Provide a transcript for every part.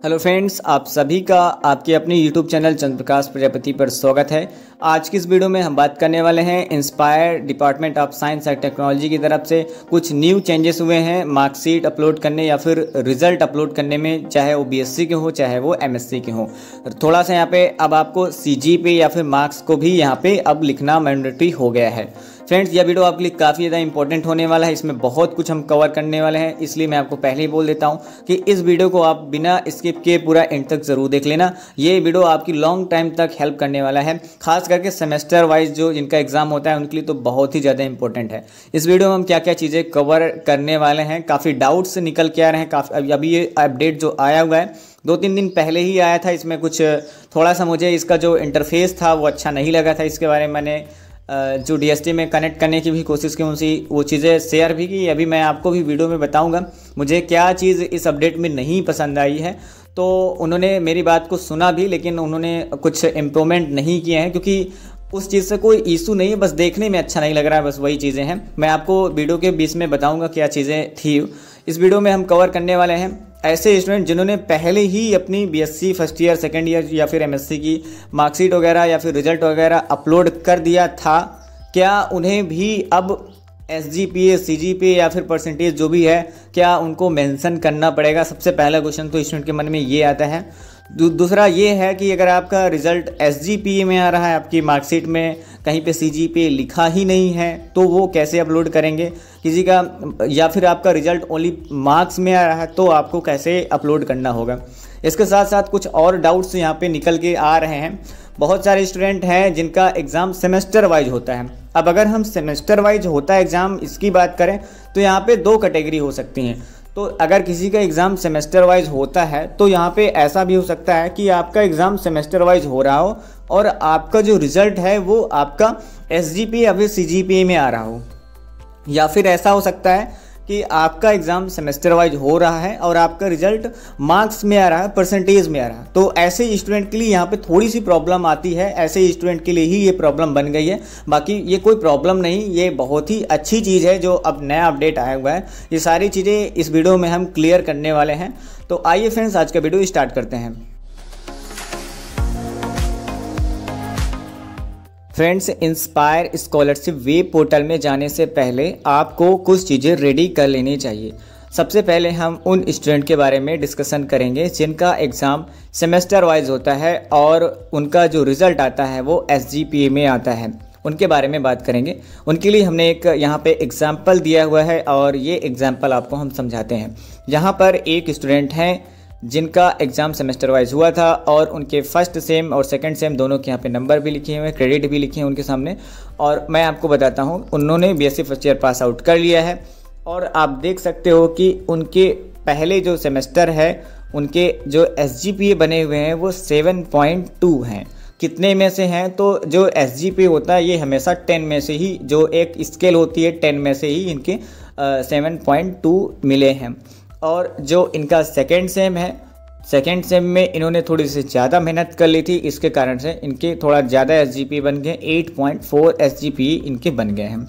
Hello friends, आप सभी का आपके अपने यूट्यूब चैनल चंद्रप्रकाश प्रजापति पर स्वागत है। आज की इस वीडियो में हम बात करने वाले हैं inspire department of science and technology की तरफ से कुछ न्यू चेंजेस हुए हैं मार्कशीट अपलोड करने या फिर रिजल्ट अपलोड करने में, चाहे वो बीएससी के हो चाहे वो एमएससी के हो। थोड़ा सा यहाँ पे अब आपको सीजीपीए या फिर मार्क्स को भी यहाँ पे अब लिखना मैंडेटरी हो गया है। फ्रेंड्स, यह वीडियो आपके लिए काफ़ी ज़्यादा इंपॉर्टेंट होने वाला है। इसमें बहुत कुछ हम कवर करने वाले हैं, इसलिए मैं आपको पहले ही बोल देता हूं कि इस वीडियो को आप बिना स्किप किए पूरा एंड तक ज़रूर देख लेना। ये वीडियो आपकी लॉन्ग टाइम तक हेल्प करने वाला है, खास करके सेमेस्टर वाइज जो जिनका एग्जाम होता है उनके लिए तो बहुत ही ज़्यादा इंपॉर्टेंट है। इस वीडियो में हम क्या क्या चीज़ें कवर करने वाले हैं, काफ़ी डाउट्स निकल के आ रहे हैं। काफ़ी अभी ये अपडेट जो आया हुआ है 2-3 दिन पहले ही आया था। इसमें कुछ थोड़ा सा मुझे इसका जो इंटरफेस था वो अच्छा नहीं लगा था। इसके बारे में मैंने जो डीएसटी में कनेक्ट करने की भी कोशिश की, उनसे वो चीज़ें शेयर भी की। अभी मैं आपको भी वीडियो में बताऊंगा मुझे क्या चीज़ इस अपडेट में नहीं पसंद आई है। तो उन्होंने मेरी बात को सुना भी, लेकिन उन्होंने कुछ इम्प्रूवमेंट नहीं किए हैं, क्योंकि उस चीज़ से कोई इशू नहीं है, बस देखने में अच्छा नहीं लग रहा है, बस वही चीज़ें हैं। मैं आपको वीडियो के बीच में बताऊँगा क्या चीज़ें थी। इस वीडियो में हम कवर करने वाले हैं ऐसे स्टूडेंट जिन्होंने पहले ही अपनी BSc first year, second year या फिर एमएससी की मार्कशीट वगैरह या फिर रिजल्ट वगैरह अपलोड कर दिया था। क्या उन्हें भी अब एसजीपीए, सीजीपीए या फिर परसेंटेज जो भी है, क्या उनको मेंशन करना पड़ेगा? सबसे पहला क्वेश्चन तो स्टूडेंट के मन में ये आता है। दूसरा ये है कि अगर आपका रिजल्ट एसजीपीए में आ रहा है, आपकी मार्कशीट में कहीं पे सीजीपीए लिखा ही नहीं है, तो वो कैसे अपलोड करेंगे किसी का? या फिर आपका रिजल्ट ओनली मार्क्स में आ रहा है तो आपको कैसे अपलोड करना होगा? इसके साथ साथ कुछ और डाउट्स यहाँ पे निकल के आ रहे हैं। बहुत सारे स्टूडेंट हैं जिनका एग्ज़ाम सेमेस्टर वाइज होता है। अब अगर हम सेमेस्टर वाइज होता है एग्ज़ाम, इसकी बात करें तो यहाँ पे 2 कैटेगरी हो सकती हैं। तो अगर किसी का एग्ज़ाम सेमेस्टर वाइज होता है तो यहाँ पे ऐसा भी हो सकता है कि आपका एग्ज़ाम सेमेस्टर वाइज हो रहा हो और आपका जो रिज़ल्ट है वो आपका एसजीपीए या फिर सीजीपीए में आ रहा हो। या फिर ऐसा हो सकता है कि आपका एग्ज़ाम सेमेस्टर वाइज हो रहा है और आपका रिजल्ट मार्क्स में आ रहा है, परसेंटेज में आ रहा है। तो ऐसे स्टूडेंट के लिए यहाँ पे थोड़ी सी प्रॉब्लम आती है। ऐसे स्टूडेंट के लिए ही ये प्रॉब्लम बन गई है, बाकी ये कोई प्रॉब्लम नहीं। ये बहुत ही अच्छी चीज़ है जो अब नया अपडेट आया हुआ है। ये सारी चीज़ें इस वीडियो में हम क्लियर करने वाले हैं। तो आइए फ्रेंड्स, आज का वीडियो स्टार्ट करते हैं। Friends, inspire scholarship web portal में जाने से पहले आपको कुछ चीज़ें रेडी कर लेनी चाहिए। सबसे पहले हम उन स्टूडेंट के बारे में डिस्कशन करेंगे जिनका एग्ज़ाम सेमेस्टर वाइज होता है और उनका जो रिज़ल्ट आता है वो एसजीपीए में आता है। उनके बारे में बात करेंगे। उनके लिए हमने एक यहाँ पे एग्जाम्पल दिया हुआ है और ये एग्जाम्पल आपको हम समझाते हैं। यहाँ पर एक स्टूडेंट हैं जिनका एग्ज़ाम सेमेस्टर वाइज हुआ था और उनके फर्स्ट सेम और सेकंड सेम दोनों के यहाँ पे नंबर भी लिखे हुए हैं, क्रेडिट भी लिखे हैं उनके सामने। और मैं आपको बताता हूँ, उन्होंने BSc first year pass out कर लिया है और आप देख सकते हो कि उनके पहले जो सेमेस्टर है उनके जो एसजीपीए बने हुए हैं वो 7.2 हैं। कितने में से हैं? तो जो एसजीपीए होता है ये हमेशा 10 में से ही, जो एक स्केल होती है 10 में से ही इनके 7.2 मिले हैं। और जो इनका सेकेंड सेम है, सेकेंड सेम में इन्होंने थोड़ी सी ज़्यादा मेहनत कर ली थी, इसके कारण से इनके थोड़ा ज़्यादा एसजीपीए बन गए, 8.4 एसजीपीए इनके बन गए हैं।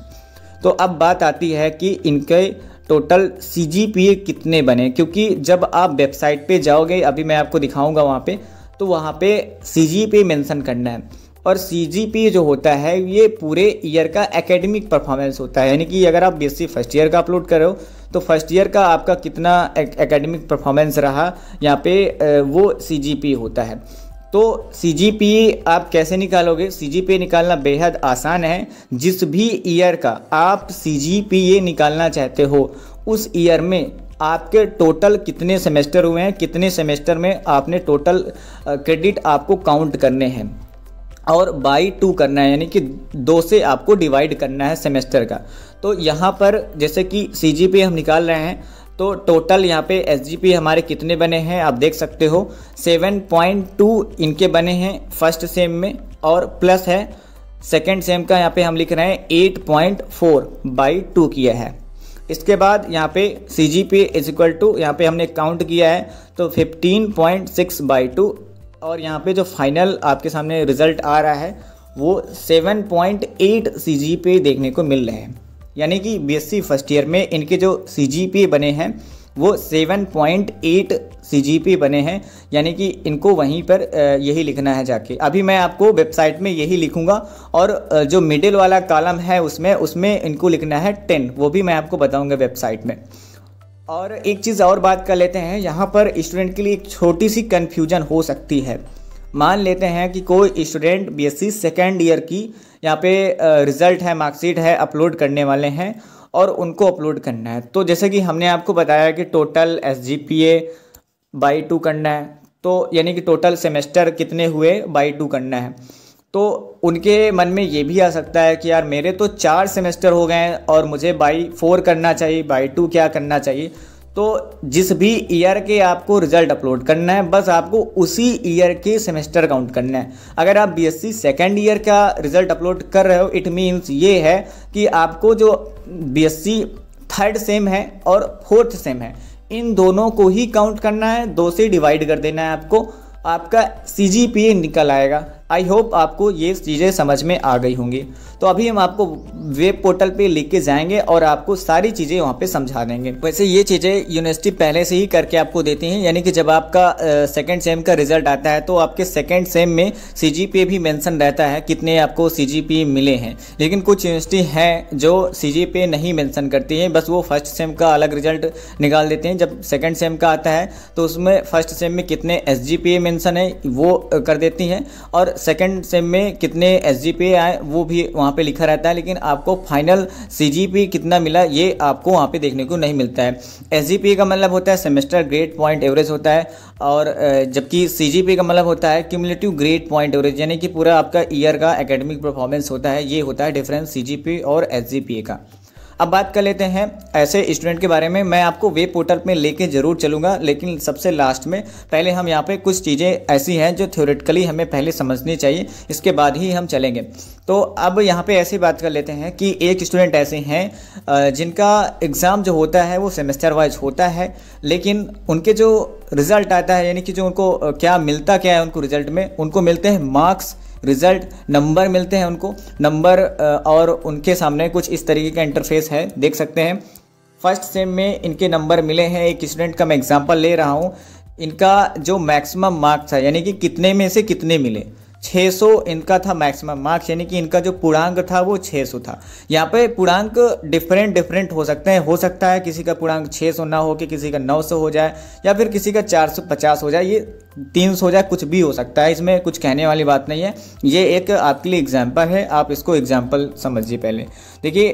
तो अब बात आती है कि इनके टोटल सीजीपीए कितने बने, क्योंकि जब आप वेबसाइट पे जाओगे, अभी मैं आपको दिखाऊंगा वहाँ पे, तो वहाँ पे सीजीपीए मेंशन करना है। और सीजीपीए जो होता है ये पूरे ईयर का एकेडमिक परफॉर्मेंस होता है, यानी कि अगर आप बीएससी फर्स्ट ईयर का अपलोड कर रहे हो तो फर्स्ट ईयर का आपका कितना एकेडमिक परफॉर्मेंस रहा, यहाँ पे वो सीजीपीए होता है। तो सीजीपीए आप कैसे निकालोगे? सीजीपीए निकालना बेहद आसान है। जिस भी ईयर का आप सीजीपीए निकालना चाहते हो उस ईयर में आपके टोटल कितने सेमेस्टर हुए हैं, कितने सेमेस्टर में आपने टोटल क्रेडिट आपको काउंट करने हैं और बाई 2 करना है, यानी कि 2 से आपको डिवाइड करना है सेमेस्टर का। तो यहाँ पर जैसे कि सीजीपीए हम निकाल रहे हैं तो टोटल यहाँ पे एसजीपीए हमारे कितने बने हैं आप देख सकते हो, 7.2 इनके बने हैं फर्स्ट सेम में, और प्लस है सेकेंड सेम का यहाँ पे हम लिख रहे हैं 8.4 बाई 2 किया है। इसके बाद यहाँ पे सीजीपीए इज इक्वल टू, यहाँ पे हमने काउंट किया है तो 15.6 बाई 2, और यहाँ पे जो फाइनल आपके सामने रिजल्ट आ रहा है वो 7.8 सीजीपीए देखने को मिल रहे हैं। यानी कि बीएससी फर्स्ट ईयर में इनके जो सीजीपीए बने हैं वो 7.8 CGPA बने हैं, यानी कि इनको वहीं पर यही लिखना है जाके। अभी मैं आपको वेबसाइट में यही लिखूंगा और जो मिडिल वाला कॉलम है उसमें इनको लिखना है 10, वो भी मैं आपको बताऊंगा वेबसाइट में। और एक चीज़ और बात कर लेते हैं, यहाँ पर स्टूडेंट के लिए एक छोटी सी कन्फ्यूजन हो सकती है। मान लेते हैं कि कोई स्टूडेंट BSc सेकेंड ईयर की यहाँ पे रिज़ल्ट है, मार्कशीट है, अपलोड करने वाले हैं और उनको अपलोड करना है। तो जैसे कि हमने आपको बताया कि टोटल SGPA बाई 2 करना है, तो यानी कि टोटल सेमेस्टर कितने हुए बाई 2 करना है। तो उनके मन में ये भी आ सकता है कि यार मेरे तो 4 सेमेस्टर हो गए हैं और मुझे बाई 4 करना चाहिए, बाई 2 क्या करना चाहिए। तो जिस भी ईयर के आपको रिजल्ट अपलोड करना है, बस आपको उसी ईयर के सेमेस्टर काउंट करना है। अगर आप BSc सेकेंड ईयर का रिजल्ट अपलोड कर रहे हो, इट मीन्स ये है कि आपको जो BSc थर्ड सेम है और फोर्थ सेम है, इन दोनों को ही काउंट करना है, 2 से डिवाइड कर देना है आपको, आपका CGPA निकल आएगा। आई होप आपको ये चीज़ें समझ में आ गई होंगी। तो अभी हम आपको वेब पोर्टल पे लेके जाएंगे और आपको सारी चीज़ें वहाँ पे समझा देंगे। वैसे ये चीज़ें यूनिवर्सिटी पहले से ही करके आपको देती हैं, यानी कि जब आपका सेकेंड सेम का रिजल्ट आता है तो आपके सेकेंड सेम में CGPA भी मेंशन रहता है, कितने आपको CGPA मिले हैं। लेकिन कुछ यूनिवर्सिटी हैं जो CGPA नहीं मेंशन करती हैं, बस वो फर्स्ट सेम का अलग रिजल्ट निकाल देते हैं। जब सेकेंड सेम का आता है तो उसमें फर्स्ट सेम में कितने SGPA मेंशन है वो कर देती हैं, और सेकेंड सेम में कितने SGPA आए वो भी वहाँ पे लिखा रहता है। लेकिन आपको फाइनल CGPA कितना मिला ये आपको वहाँ पे देखने को नहीं मिलता है। SGPA का मतलब होता है सेमेस्टर ग्रेड पॉइंट एवरेज होता है, और जबकि CGPA का मतलब होता है क्यूमुलेटिव ग्रेड पॉइंट एवरेज, यानी कि पूरा आपका ईयर का एकेडमिक परफॉर्मेंस होता है। ये होता है डिफरेंस CGPA और SGPA का। अब बात कर लेते हैं ऐसे स्टूडेंट के बारे में। मैं आपको वेब पोर्टल में लेके ज़रूर चलूँगा, लेकिन सबसे लास्ट में पहले हम यहाँ पे कुछ चीज़ें ऐसी हैं जो थ्योरेटिकली हमें पहले समझनी चाहिए, इसके बाद ही हम चलेंगे। तो अब यहाँ पे ऐसी बात कर लेते हैं कि एक स्टूडेंट ऐसे हैं जिनका एग्ज़ाम जो होता है वो सेमेस्टर वाइज होता है, लेकिन उनके जो रिज़ल्ट आता है, यानी कि जो उनको क्या मिलता क्या है उनको रिज़ल्ट में, उनको मिलते हैं मार्क्स, रिजल्ट, नंबर मिलते हैं उनको नंबर, और उनके सामने कुछ इस तरीके का इंटरफेस है, देख सकते हैं। फर्स्ट सेम में इनके नंबर मिले हैं। एक स्टूडेंट का मैं एग्जांपल ले रहा हूँ, इनका जो मैक्सिमम मार्क्स था, यानी कि कितने में से कितने मिले, 600 इनका था मैक्सिमम मार्क्स, यानी कि इनका जो पूर्णांक था वो 600 था। यहाँ पे पूर्णांक डिफरेंट हो सकते हैं, हो सकता है किसी का पूर्णांक 600 ना हो कि किसी का 900 हो जाए, या फिर किसी का 450 हो जाए, ये 300 हो जाए, कुछ भी हो सकता है, इसमें कुछ कहने वाली बात नहीं है। ये एक आपके लिए एग्जाम्पल है, आप इसको एग्जाम्पल समझिए। पहले देखिए,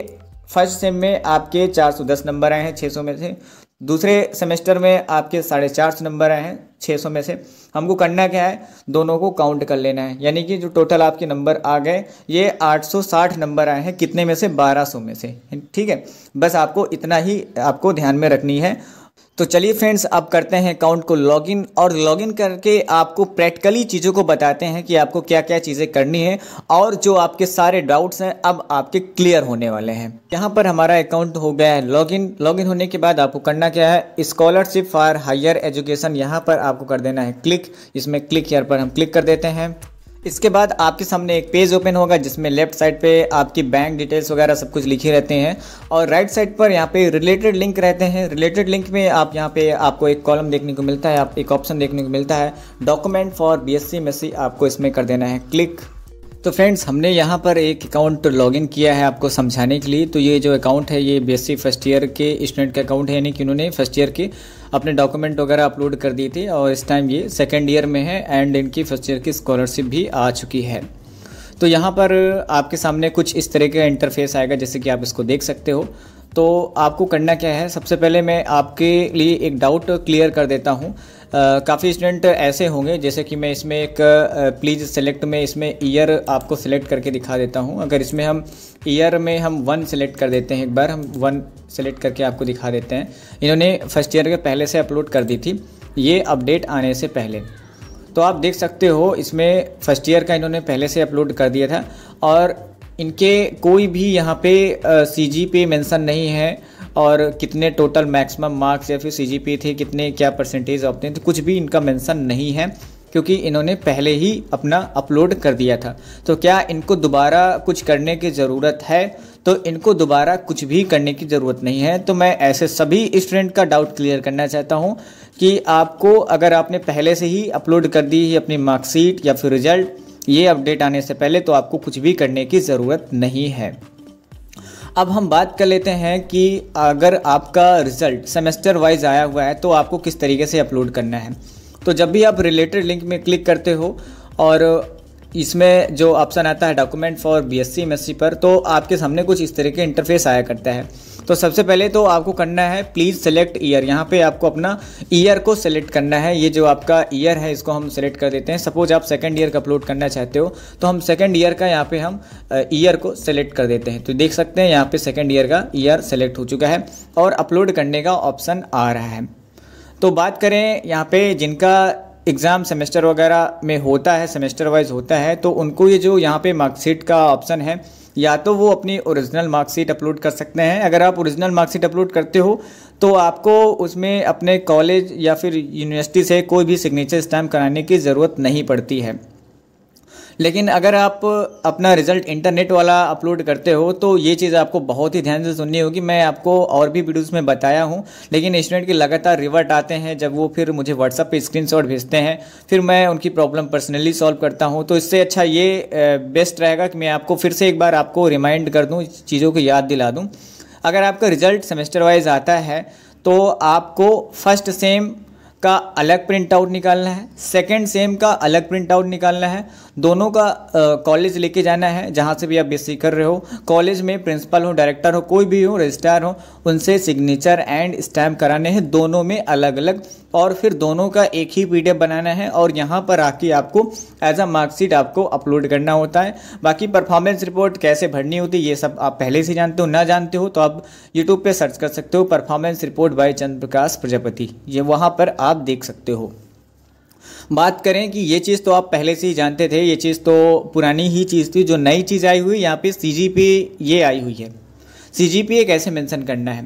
फर्स्ट सेम में आपके 410 नंबर आए हैं 600 में से, दूसरे सेमेस्टर में आपके 450 नंबर आए हैं 600 में से। हमको करना क्या है, दोनों को काउंट कर लेना है, यानी कि जो टोटल आपके नंबर आ गए ये 860 नंबर आए हैं, कितने में से, 1200 में से। ठीक है, बस आपको इतना ही आपको ध्यान में रखनी है। तो चलिए फ्रेंड्स, अब करते हैं अकाउंट को लॉगिन, और लॉगिन करके आपको प्रैक्टिकली चीज़ों को बताते हैं कि आपको क्या क्या चीज़ें करनी है, और जो आपके सारे डाउट्स हैं अब आपके क्लियर होने वाले हैं। यहाँ पर हमारा अकाउंट हो गया है लॉगिन। लॉगिन होने के बाद आपको करना क्या है, स्कॉलरशिप फॉर हायर एजुकेशन, यहाँ पर आपको कर देना है क्लिक। इसमें क्लिक हियर पर हम क्लिक कर देते हैं। इसके बाद आपके सामने एक पेज ओपन होगा जिसमें लेफ्ट साइड पे आपकी बैंक डिटेल्स वगैरह सब कुछ लिखे रहते हैं, और राइट साइड पर यहाँ पे रिलेटेड लिंक रहते हैं। रिलेटेड लिंक में आप यहाँ पे आपको एक कॉलम देखने को मिलता है, आप एक ऑप्शन देखने को मिलता है डॉक्यूमेंट फॉर BSc एमएससी, आपको इसमें कर देना है क्लिक। तो फ्रेंड्स, हमने यहाँ पर एक अकाउंट लॉगिन किया है आपको समझाने के लिए। तो ये जो अकाउंट है ये BSc फर्स्ट ईयर के स्टूडेंट का अकाउंट है, यानी कि उन्होंने फर्स्ट ईयर के अपने डॉक्यूमेंट वगैरह अपलोड कर दिए थे, और इस टाइम ये सेकेंड ईयर में है, एंड इनकी फर्स्ट ईयर की स्कॉलरशिप भी आ चुकी है। तो यहाँ पर आपके सामने कुछ इस तरह का इंटरफेस आएगा, जैसे कि आप इसको देख सकते हो। तो आपको करना क्या है, सबसे पहले मैं आपके लिए एक डाउट क्लियर कर देता हूँ। काफ़ी स्टूडेंट ऐसे होंगे, जैसे कि मैं इसमें एक प्लीज़ सेलेक्ट में इसमें ईयर आपको सिलेक्ट करके दिखा देता हूँ। अगर इसमें हम ईयर में हम 1 सेलेक्ट कर देते हैं, एक बार हम 1 सेलेक्ट करके आपको दिखा देते हैं। इन्होंने फर्स्ट ईयर के पहले से अपलोड कर दी थी, ये अपडेट आने से पहले। तो आप देख सकते हो इसमें फर्स्ट ईयर का इन्होंने पहले से अपलोड कर दिया था, और इनके कोई भी यहाँ पे CGPA मेंशन नहीं है, और कितने टोटल मैक्सिमम मार्क्स या फिर CGPA थे, कितने क्या परसेंटेज ऑफ थे, तो कुछ भी इनका मेंशन नहीं है, क्योंकि इन्होंने पहले ही अपना अपलोड कर दिया था। तो क्या इनको दोबारा कुछ करने की ज़रूरत है? तो इनको दोबारा कुछ भी करने की ज़रूरत नहीं है। तो मैं ऐसे सभी स्टूडेंट का डाउट क्लियर करना चाहता हूँ कि आपको, अगर आपने पहले से ही अपलोड कर दी है अपनी मार्कशीट या फिर रिज़ल्ट, ये अपडेट आने से पहले, तो आपको कुछ भी करने की ज़रूरत नहीं है। अब हम बात कर लेते हैं कि अगर आपका रिज़ल्ट सेमेस्टर वाइज आया हुआ है तो आपको किस तरीके से अपलोड करना है। तो जब भी आप रिलेटेड लिंक में क्लिक करते हो और इसमें जो ऑप्शन आता है डॉक्यूमेंट फॉर बीएससी एमएससी पर, तो आपके सामने कुछ इस तरह के इंटरफेस आया करता है। तो सबसे पहले तो आपको करना है प्लीज़ सेलेक्ट ईयर। यहाँ पे आपको अपना ईयर को सेलेक्ट करना है। ये जो आपका ईयर है इसको हम सेलेक्ट कर देते हैं। सपोज आप सेकंड ईयर का अपलोड करना चाहते हो तो हम सेकंड ईयर का यहाँ पे हम ईयर को सेलेक्ट कर देते हैं। तो देख सकते हैं यहाँ पे सेकंड ईयर का ईयर सेलेक्ट हो चुका है और अपलोड करने का ऑप्शन आ रहा है। तो बात करें यहाँ पे जिनका एग्ज़ाम सेमेस्टर वगैरह में होता है, सेमेस्टर वाइज होता है, तो उनको ये जो यहाँ पे मार्कशीट का ऑप्शन है, या तो वो अपनी ओरिजिनल मार्कशीट अपलोड कर सकते हैं। अगर आप ओरिजिनल मार्कशीट अपलोड करते हो तो आपको उसमें अपने कॉलेज या फिर यूनिवर्सिटी से कोई भी सिग्नेचर स्टैम्प कराने की ज़रूरत नहीं पड़ती है। लेकिन अगर आप अपना रिज़ल्ट इंटरनेट वाला अपलोड करते हो तो ये चीज़ आपको बहुत ही ध्यान से सुननी होगी। मैं आपको और भी वीडियोस में बताया हूँ, लेकिन स्टूडेंट के लगातार रिवर्ट आते हैं। जब वो फिर मुझे व्हाट्सएप पे स्क्रीनशॉट भेजते हैं, फिर मैं उनकी प्रॉब्लम पर्सनली सॉल्व करता हूँ। तो इससे अच्छा ये बेस्ट रहेगा कि मैं आपको फिर से एक बार आपको रिमाइंड कर दूँ, चीज़ों को याद दिला दूँ। अगर आपका रिज़ल्ट सेमेस्टर वाइज आता है तो आपको फर्स्ट सेम का अलग प्रिंट आउट निकालना है, सेकंड सेम का अलग प्रिंट आउट निकालना है। दोनों का कॉलेज लेके जाना है जहाँ से भी आप बीएससी कर रहे हो। कॉलेज में प्रिंसिपल हो, डायरेक्टर हो, कोई भी हो, रजिस्ट्रार हो, उनसे सिग्नेचर एंड स्टैम्प कराने हैं, दोनों में अलग अलग। और फिर दोनों का एक ही पीडीएफ बनाना है और यहाँ पर आके आपको एज अ मार्कशीट आपको अपलोड करना होता है। बाकी परफॉर्मेंस रिपोर्ट कैसे भरनी होती है ये सब आप पहले से जानते हो। ना जानते हो तो आप यूट्यूब पे सर्च कर सकते हो परफॉर्मेंस रिपोर्ट बाय चंद्र प्रकाश प्रजापति, ये वहाँ पर आप देख सकते हो। बात करें कि ये चीज़ तो आप पहले से ही जानते थे, ये चीज़ तो पुरानी ही चीज़ थी। जो नई चीज़ आई हुई यहाँ पे सीजीपीए ये आई हुई है। सीजीपीए कैसे मेंशन करना है,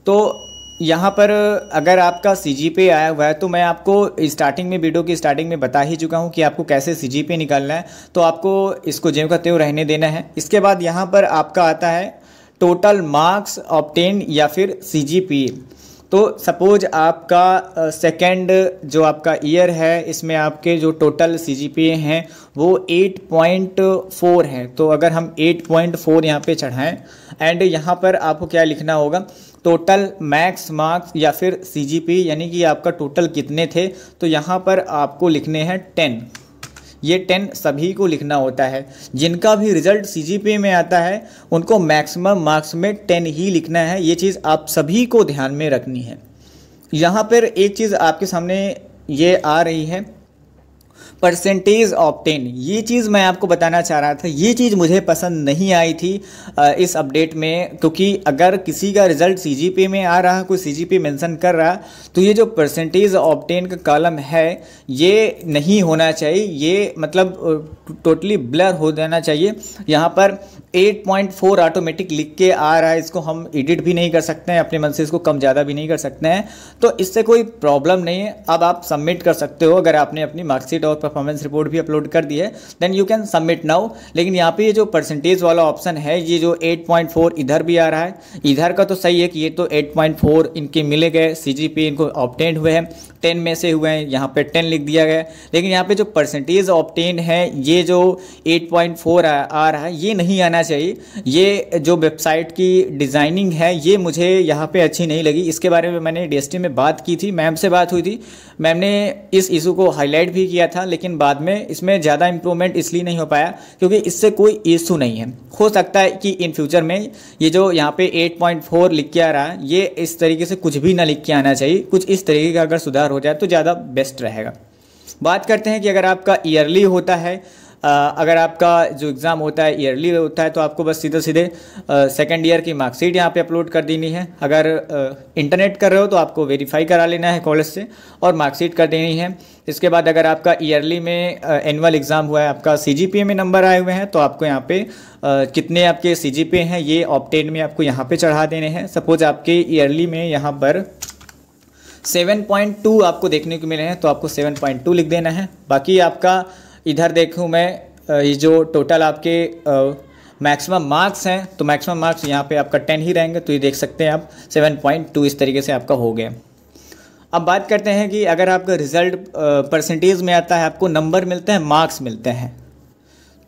तो यहाँ पर अगर आपका सीजीपीए आया हुआ है तो मैं आपको स्टार्टिंग में, वीडियो की स्टार्टिंग में बता ही चुका हूँ कि आपको कैसे सीजीपीए निकालना है। तो आपको इसको ज्यों का त्यों रहने देना है। इसके बाद यहाँ पर आपका आता है टोटल मार्क्स ऑब्टेन या फिर सीजीपीए। तो सपोज आपका सेकंड जो आपका ईयर है, इसमें आपके जो टोटल सीजीपीए हैं वो 8.4 है। तो अगर हम 8.4 यहाँ पे चढ़ाएं एंड यहाँ पर आपको क्या लिखना होगा, टोटल मैक्स मार्क्स या फिर सीजीपीए, यानी कि आपका टोटल कितने थे। तो यहाँ पर आपको लिखने हैं 10। ये 10 सभी को लिखना होता है। जिनका भी रिजल्ट सीजीपीए में आता है उनको मैक्सिमम मार्क्स में 10 ही लिखना है। ये चीज़ आप सभी को ध्यान में रखनी है। यहाँ पर एक चीज़ आपके सामने ये आ रही है, परसेंटेज ऑब्टेन। ये चीज़ मैं आपको बताना चाह रहा था, ये चीज़ मुझे पसंद नहीं आई थी इस अपडेट में, क्योंकि अगर किसी का रिजल्ट सीजीपीए में आ रहा, कोई सीजीपीए मेंशन कर रहा, तो ये जो परसेंटेज ऑब्टेन का कॉलम है ये नहीं होना चाहिए। ये मतलब टोटली ब्लर हो जाना चाहिए। यहाँ पर 8.4 ऑटोमेटिक लिख के आ रहा है, इसको हम एडिट भी नहीं कर सकते हैं, अपने मन से इसको कम ज़्यादा भी नहीं कर सकते हैं। तो इससे कोई प्रॉब्लम नहीं है। अब आप सबमिट कर सकते हो। अगर आपने अपनी मार्कशीट और परफॉर्मेंस रिपोर्ट भी अपलोड कर दी है then you can submit now. लेकिन यहाँ पे ये जो परसेंटेज वाला ऑप्शन है, ये जो 8.4 इधर भी आ रहा है, इधर का तो सही है कि ये तो 8.4 इनके मिले गए, सीजीपीए इनको ऑब्टेन हुए हैं, 10 में से हुए हैं, यहाँ पे 10 लिख दिया गया। लेकिन यहाँ पे जो परसेंटेज ऑब्टेन है, ये जो 8.4 आ रहा है, ये नहीं आना चाहिए। ये जो वेबसाइट की डिज़ाइनिंग है ये मुझे यहाँ पे अच्छी नहीं लगी। इसके बारे में मैंने डीएसटी में बात की थी, मैम से बात हुई थी, मैम ने इस इशू को हाईलाइट भी किया था। लेकिन बाद में इसमें ज़्यादा इंप्रूवमेंट इसलिए नहीं हो पाया क्योंकि इससे कोई इशू नहीं है। हो सकता है कि इन फ्यूचर में ये जो यहाँ पे 8.4 लिख के आ रहा है, ये इस तरीके से कुछ भी ना लिख के आना चाहिए। कुछ इस तरीके का अगर सुधार हो जाए तो ज़्यादा बेस्ट रहेगा। बात करते हैं कि अगर आपका ईयरली होता है, अगर आपका जो एग्ज़ाम होता है ईयरली होता है, तो आपको बस सीधे सीधे सेकेंड ईयर की मार्कशीट यहाँ पे अपलोड कर देनी है। अगर इंटरनेट कर रहे हो तो आपको वेरीफाई करा लेना है कॉलेज से और मार्कशीट कर देनी है। इसके बाद अगर आपका ईयरली में एनुअल एग्ज़ाम हुआ है, आपका सीजीपीए में नंबर आए हुए हैं, तो आपको यहाँ पे कितने आपके सीजीपीए हैं ये ऑब्टेन में आपको यहाँ पे चढ़ा देने हैं। सपोज आपके ईयरली में यहाँ पर 7.2 आपको देखने को मिले हैं, तो आपको 7.2 लिख देना है। बाकी आपका इधर देखूँ मैं, ये जो टोटल आपके मैक्सिमम मार्क्स हैं तो मैक्सिमम मार्क्स यहाँ पे आपका 10 ही रहेंगे। तो ये देख सकते हैं आप 7.2 इस तरीके से आपका हो गया। अब बात करते हैं कि अगर आपका रिज़ल्ट परसेंटेज में आता है, आपको नंबर मिलते हैं, मार्क्स मिलते हैं,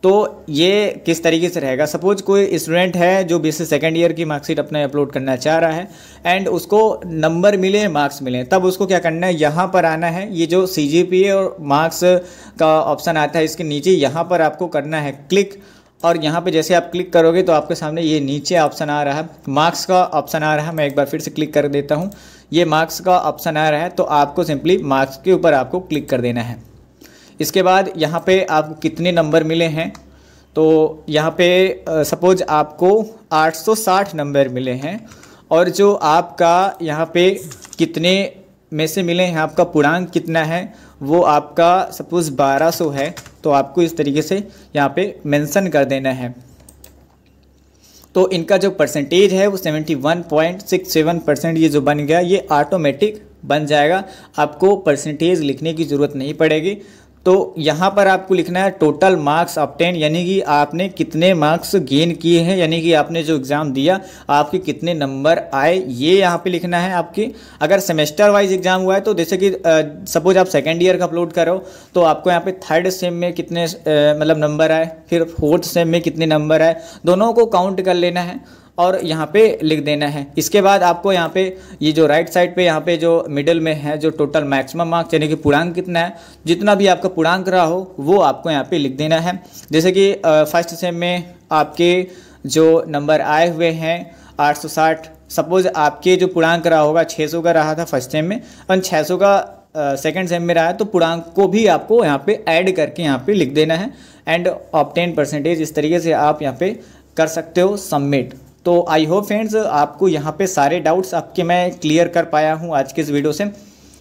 तो ये किस तरीके से रहेगा। सपोज कोई स्टूडेंट है जो बीएससी सेकेंड ईयर की मार्कशीट अपने अपलोड करना चाह रहा है एंड उसको नंबर मिले, मार्क्स मिले, तब उसको क्या करना है, यहाँ पर आना है। ये जो CGPA और मार्क्स का ऑप्शन आता है इसके नीचे यहाँ पर आपको करना है क्लिक, और यहाँ पे जैसे आप क्लिक करोगे तो आपके सामने ये नीचे ऑप्शन आ रहा है, मार्क्स का ऑप्शन आ रहा है। मैं एक बार फिर से क्लिक कर देता हूँ, ये मार्क्स का ऑप्शन आ रहा है, तो आपको सिंपली मार्क्स के ऊपर आपको क्लिक कर देना है। इसके बाद यहाँ पे आपको कितने नंबर मिले हैं, तो यहाँ पे सपोज आपको 860 नंबर मिले हैं, और जो आपका यहाँ पे कितने में से मिले हैं, आपका पूर्णांक कितना है, वो आपका सपोज 1200 है, तो आपको इस तरीके से यहाँ पे मेंशन कर देना है। तो इनका जो परसेंटेज है वो 71.67% ये जो बन गया, ये ऑटोमेटिक बन जाएगा, आपको परसेंटेज लिखने की ज़रूरत नहीं पड़ेगी। तो यहाँ पर आपको लिखना है टोटल मार्क्स ऑब्टेन, यानी कि आपने कितने मार्क्स गेन किए हैं, यानी कि आपने जो एग्ज़ाम दिया आपके कितने नंबर आए, ये यहाँ पे लिखना है। आपकी अगर सेमेस्टर वाइज एग्ज़ाम हुआ है तो जैसे कि सपोज आप सेकेंड ईयर का अपलोड करो तो आपको यहाँ पे थर्ड सेम में कितने मतलब नंबर आए, फिर फोर्थ सेम में कितने नंबर आए, दोनों को काउंट कर लेना है और यहाँ पे लिख देना है। इसके बाद आपको यहाँ पे ये जो राइट साइड पे यहाँ पे जो मिडिल में है जो टोटल मैक्सिमम मार्क्स यानी कि पूर्णांक कितना है, जितना भी आपका पूर्णांक रहा हो वो आपको यहाँ पे लिख देना है। जैसे कि फर्स्ट सेम में आपके जो नंबर आए हुए हैं 860, सपोज आपके जो पूर्णांक रहा होगा 600 का रहा था फर्स्ट सेम में और 600 का सेकेंड सेम में रहा है, तो पूर्णांक को भी आपको यहाँ पे ऐड करके यहाँ पे लिख देना है एंड ऑब्टेन परसेंटेज। इस तरीके से आप यहाँ पे कर सकते हो सबमिट। तो आई होप फ्रेंड्स आपको यहाँ पे सारे डाउट्स आपके मैं क्लियर कर पाया हूँ आज के इस वीडियो से।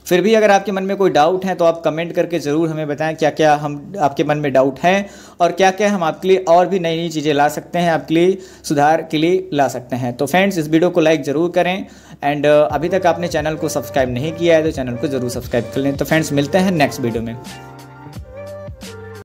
फिर भी अगर आपके मन में कोई डाउट है तो आप कमेंट करके ज़रूर हमें बताएं क्या क्या हम आपके मन में डाउट हैं और क्या क्या हम आपके लिए और भी नई नई चीज़ें ला सकते हैं, आपके लिए सुधार के लिए ला सकते हैं। तो फ्रेंड्स इस वीडियो को लाइक ज़रूर करें एंड अभी तक आपने चैनल को सब्सक्राइब नहीं किया है तो चैनल को ज़रूर सब्सक्राइब कर लें। तो फ्रेंड्स मिलते हैं नेक्स्ट वीडियो में।